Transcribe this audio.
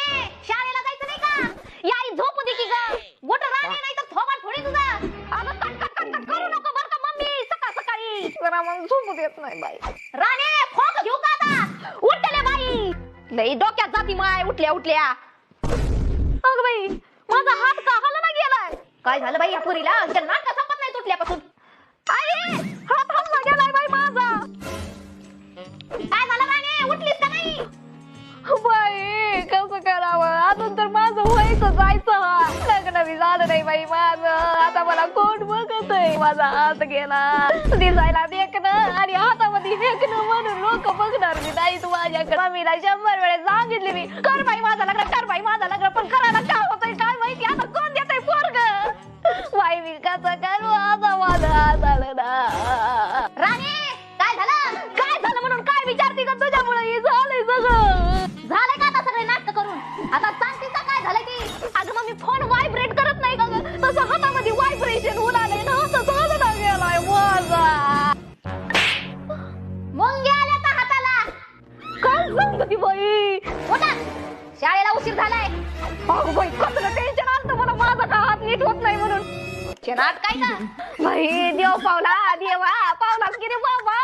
राणे शाळेला जायचं नाही का? याई झोपू दे की ग. मोठं राणे नाही तर थोबाड फोडी तुझा. अगं कट कट कट कट करू नको बरं का मम्मी सकाळ सकाळी. जरा मग झोपू देत नाही बाई. राणे खोक घेऊ का आता? उठले बाई. लई डोक्यात जाती माय उठल्या उठल्या. अगं बाई माझा हात का हलना गेलाय. काय झालं बाई या पुरीला? नाटक संपत नाही तुटल्यापासून. आई हात हलना गेलाय बाई माझा. काय झालं राणे उठलीस का नाही? बाई कसं करावं अजून तर माझं व्हायचं जायचं लग्न बी झालं नाही बाई माझं. आता मला कोण बघत आहे. माझा हात गेला दिसायला देखणं आणि हातामध्ये हेकणं म्हणून लोक बघणार मी नाही. तू माझ्याकडे मम्मीला 100 वेळेस सांगितले मी कर बाई माझं लग्न कर बाई माझं लग्न पण करायला काय होतंय काय माहिती. आता कोण देतंय पोरग बाई मी कसं करू आता माझं हात आलं ना. राणे काय झालं? काय झालं म्हणून काय विचारते का तुझ्यामुळे हे झालंय सगळं. झालंय का आता सगळे नाटक करून? आता सांगते का काय झालंय ती? अगं मग मी फोन व्हायब्रेट करत नाही का ग? तसं हातामध्ये व्हायब्रेशन होऊन आलंय ना असं झालं ना गेलाय माझा. मुंग्या आल्या का हाताला? काय सांगते बाई. उठा शाळेला उशीर झालाय. अगं बाई कसलं टेन्शन आलं मला माझा का हात नीट होत नाही म्हणून. नाट काय का? बाई देव पावला देवा पावलाच की रे बाबा.